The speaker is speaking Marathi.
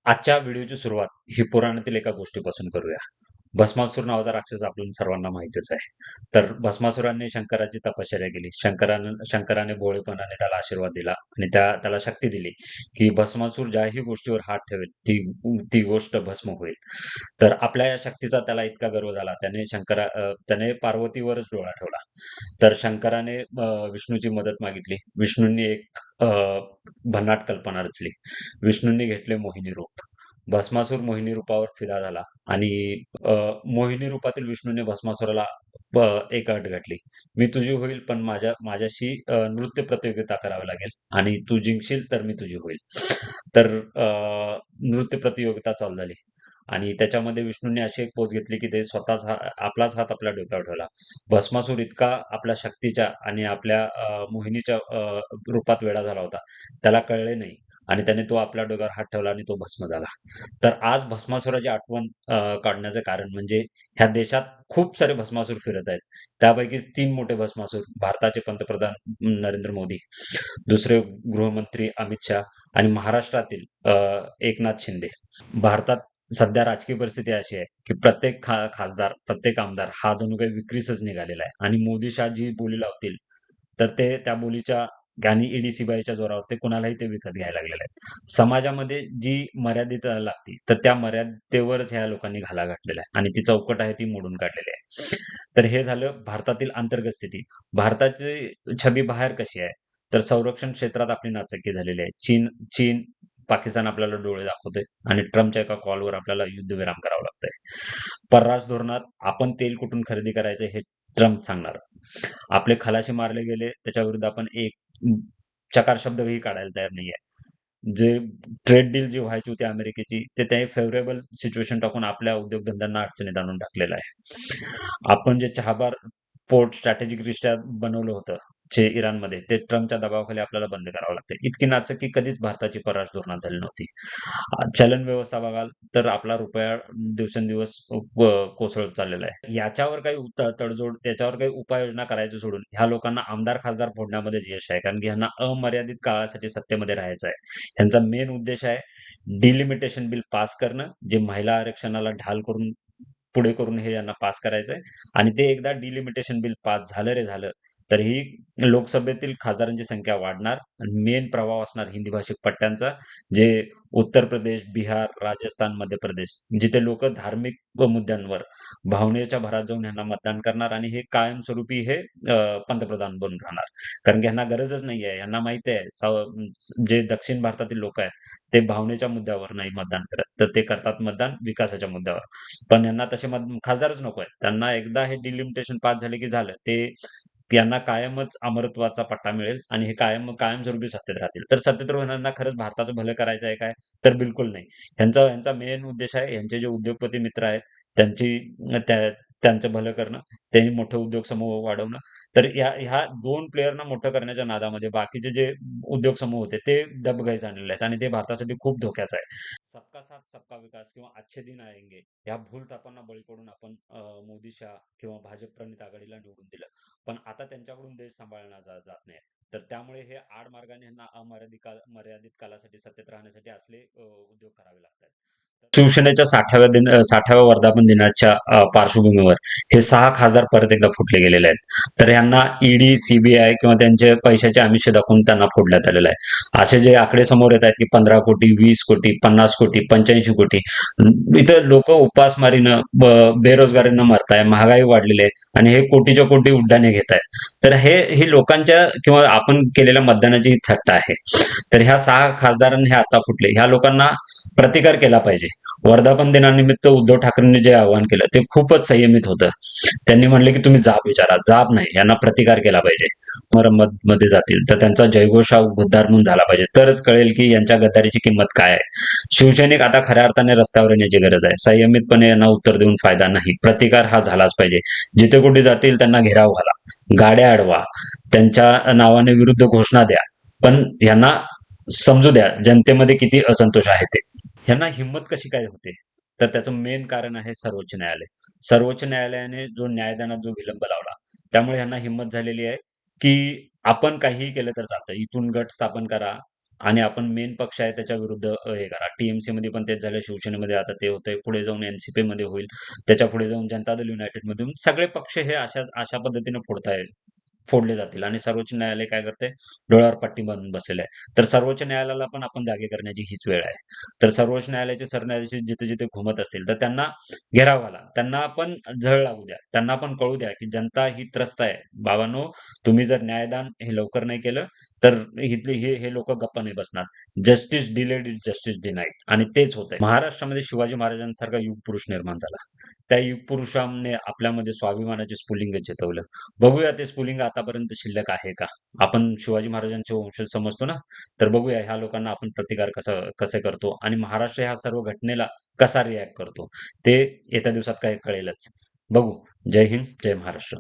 आजच्या व्हिडिओची सुरुवात ही पुराणातील एका गोष्टीपासून करूया. भस्मासूर नावाचा राक्षस आपल्या सर्वांना माहीतच आहे. तर भस्मासुराने शंकराची तपश्चर्या केली. शंकराने भोळेपणाने त्याला आशीर्वाद दिला आणि त्याला शक्ती दिली, की भस्मासूर ज्याही गोष्टीवर हात ठेवेल ती ती गोष्ट भस्म होईल. तर आपल्या या शक्तीचा त्याला इतका गर्व झाला. त्याने पार्वतीवरच डोळा ठेवला. तर शंकराने विष्णूची मदत मागितली. विष्णूंनी एक भन्नाट कल्पना रचली. विष्णूंनी घेतले मोहिनी रूप. भस्मासूर मोहिनी रूपावर फिदा झाला आणि अ, मोहिनी रूपातील विष्णूने भस्मासुराला एक अट घातली. "मी तुझी होईल, पण माझ्याशी नृत्य प्रतियोगिता करावी लागेल आणि तू जिंकशील तर मी तुझी होईल." तर नृत्य प्रतियोगिता चालू झाली आणि त्याच्यामध्ये विष्णूने अशी एक पोज घेतली, की ते आपलाच हात आपल्या डोक्यावर ठेवला. भस्मासूर इतका आपल्या शक्तीच्या आणि आपल्या मोहिनीच्या रूपात वेडा झाला होता. त्याला कळले नाही आणि त्याने तो आपल्या डोक्यावर हात ठेवला आणि तो भस्म झाला. तर आज भस्मासुराची आठवण काढण्याचं कारण म्हणजे ह्या देशात खूप सारे भस्मासूर फिरत आहेत. त्यापैकीच 3 मोठे भस्मासूर भारताचे पंतप्रधान नरेंद्र मोदी, दुसरे गृहमंत्री अमित शाह आणि महाराष्ट्रातील एकनाथ शिंदे. भारतात सध्या राजकीय परिस्थिती अशी आहे, की प्रत्येक खासदार, प्रत्येक आमदार हा जणू काही विक्रीसच निघालेला आहे आणि मोदी शाह जी बोली लावतील, तर ते त्या बोलीच्या आणि ईडी-सीबीआयच्या जोरावर ते कुणालाही ते विकत घ्यायला लागलेले आहेत. समाजामध्ये जी मर्यादित लागते, तर त्या मर्यादेवरच ह्या लोकांनी घाला घातलेला आहे आणि ती चौकट आहे ती मोडून काढलेली आहे. तर हे झालं भारतातील अंतर्गत स्थिती. भारताची छबी बाहेर कशी आहे? तर संरक्षण क्षेत्रात आपली नाचक्की झालेली आहे. चीन, पाकिस्तान आपल्याला डोळे दाखवतोय आणि ट्रम्पच्या एका कॉलवर आपल्याला युद्धविराम करावा लागतंय. परराष्ट्र धोरणात आपण तेल कुठून खरेदी करायचं हे ट्रम्प सांगणार. आपले खलाशी मारले गेले त्याच्याविरुद्ध आपण एक चकार शब्दही काढायला तयार नाहीये. जे ट्रेड डील जी व्हायची होती अमेरिकेची, ते फेव्हरेबल सिच्युएशन टाकून आपल्या उद्योगधंद्यांना अडचणीत आणून टाकलेलं आहे. आपण जे चहाबार पोर्ट स्ट्रॅटेजिकरित्या बनवलं होतं, जे इराणमध्ये, ते ट्रम्पच्या दबावाखाली आपल्याला बंद करावं लागतंय. इतकी नाचक्की कधीच भारताची परराष्ट्र धोरणात झाली नव्हती. चलन व्यवस्था बघाल तर आपला रुपया दिवसेंदिवस कोसळत चाललेला आहे. याच्यावर काही तडजोड, त्याच्यावर काही उपाययोजना करायचं सोडून ह्या लोकांना आमदार, खासदार फोडण्यामध्येच यश आहे. कारण की ह्यांना अमर्यादित काळासाठी सत्तेमध्ये राहायचं आहे. ह्यांचा मेन उद्देश आहे डिलिमिटेशन बिल पास करणं, जे महिला आरक्षणाला ढाल करून पुढे करून हे यांना पास करायचंय आणि ते एकदा डिलिमिटेशन बिल पास झालं रे झालं, तर ही लोकसभेतील खासदारांची संख्या वाढणार आणि मेन प्रभाव असणार हिंदी भाषिक पट्ट्यांचा, जे उत्तर प्रदेश, बिहार, राजस्थान, मध्य प्रदेश जिथे लोकं धार्मिक मुद्द्यांवर भावनेच्या भरात जाऊन ह्यांना मतदान करणार आणि हे कायमस्वरूपी हे पंतप्रधान बनून राहणार. कारण की ह्यांना गरजच नाहीये. ह्यांना माहिती आहे जे दक्षिण भारतातील लोकं आहेत, ते भावनेच्या मुद्द्यावर नाही मतदान करत. तर ते करतात मतदान विकासाच्या मुद्द्यावर. पण यांना तसे खासदारच नको आहेत. त्यांना एकदा हे डिलिमिटेशन पास झाले की झालं. यांना कायमच अमरत्वाचा पट्टा मिळेल आणि हे कायमस्वरूपी सत्तेत राहतील. तर सत्तेत राहून यांना खरंच भारताचं भलं करायचं आहे काय? तर बिलकुल नाही. ह्यांचा मेन उद्देश आहे, ह्यांचे जे उद्योगपती मित्र आहेत, त्यांची त्या त्यांचं भलं करणं, त्यांनी मोठे उद्योग समूह वाढवणं. तर ह्या 2 प्लेयरना मोठं करण्याच्या नादामध्ये बाकीचे जे उद्योग समूह होते, ते डबघाईस आणलेले आहेत आणि ते भारतासाठी खूप धोक्याचं आहे. सबका साथ सबका विकास किंवा अच्छे दिन आएंगे ह्या भूलथापांना बळी पडून आपण मोदी शाह किंवा भाजप प्रणित आघाडीला निवडून दिलं. पण आता त्यांच्याकडून देश सांभाळला जात नाही. तर त्यामुळे हे आडमार्गाने ह्यांना मर्यादित कालासाठी सत्तेत राहण्यासाठी असले उद्योग करावे लागतात. शिवसेनेच्या 60व्या वर्धापन दिनाच्या पार्श्वभूमीवर हे 6 खासदार परत एकदा फुटले गेलेले आहेत. तर ह्यांना ईडी, सीबीआय किंवा त्यांचे पैशाचे आमिष दाखवून त्यांना फोडण्यात आलेलं आहे. असे जे आकडे समोर येत आहेत की 15 कोटी, 20 कोटी, 50 कोटी, 85 कोटी. इथं लोक उपासमारीनं, बेरोजगारीनं मरताय, महागाई वाढलेली आहे आणि हे कोटीच्या कोटी उड्डाणे घेत आहेत. तर ही लोकांच्या किंवा आपण केलेल्या मतदानाची ही थट्टा आहे. तर ह्या 6 खासदारांनी हे आता फुटले. ह्या लोकांना प्रतिकार केला पाहिजे. वर्धापन दिनानिमित्त उद्धव ठाकरेंनी जे आवाहन केलं ते खूपच संयमित होतं. त्यांनी म्हणले की तुम्ही जाब विचारा, जाब नाही, यांना प्रतिकार केला पाहिजे. मध्ये जातील तर त्यांचा जयघोष हा उद्धार म्हणून झाला पाहिजे. तरच कळेल की यांच्या गद्दारीची किंमत काय आहे. शिवसैनिक आता खऱ्या अर्थाने रस्त्यावर येण्याची गरज आहे. संयमितपणे यांना उत्तर देऊन फायदा नाही. प्रतिकार हा झालाच पाहिजे. जिथे कुठे जातील त्यांना घेराव घाला, गाड्या अडवा, त्यांच्या नावाने विरुद्ध घोषणा द्या. पण यांना समजू द्या जनतेमध्ये किती असंतोष आहे ते. ह्यांना हिंमत कशी काय होते? तर त्याचं मेन कारण आहे सर्वोच्च न्यायालय. सर्वोच्च न्यायालयाने जो न्यायदानात जो विलंब लावला, त्यामुळे ह्यांना हिंमत झालेली आहे, की आपण काहीही केलं तर चालतं. इथून गट स्थापन करा, आणि आपण मेन पक्ष आहे त्याच्या विरुद्ध हे करा. टीएमसी मध्ये पण तेच झालं, शिवसेनेमध्ये आता ते होतंय, पुढे जाऊन एनसीपी मध्ये होईल, त्याच्या पुढे जाऊन जनता दल युनायटेड मध्ये होईल. सगळे पक्ष हे अशा अशा पद्धतीने फोडले जातील आणि सर्वोच्च न्यायालय काय करते, डोळ्यावर पट्टी बांधून बसलेलं आहे. तर सर्वोच्च न्यायालयाला पण आपण जागे करण्याची हीच वेळ आहे. तर सर्वोच्च न्यायालयाचे सरन्यायाधीश जिथे जिथे घुमत असतील तर त्यांना घेराव घाला, त्यांना पण झळ लागू द्या, त्यांना पण कळू द्या की जनता ही त्रस्त आहे. बाबांनो, तुम्ही जर न्यायदान हे लवकर नाही केलं तर इथले हे लोक गप्प नाही बसणार. Justice delayed is justice denied, आणि तेच होत आहे. महाराष्ट्रामध्ये शिवाजी महाराजांसारखा युग पुरुष निर्माण झाला. त्या युग पुरुषाने आपल्यामध्ये स्वाभिमानाचे स्फुलिंग चितवलं. बघूया ते स्फुलिंग आतापर्यंत शिल्लक आहे का? आपण शिवाजी महाराजांचे वंशज समजतो ना, तर बघूया ह्या लोकांना आपण प्रतिकार कसे करतो आणि महाराष्ट्र ह्या सर्व घटनेला कसा रिॲक्ट करतो, ते येत्या दिवसात काय कळेलच. बघू. जय हिंद, जय महाराष्ट्र.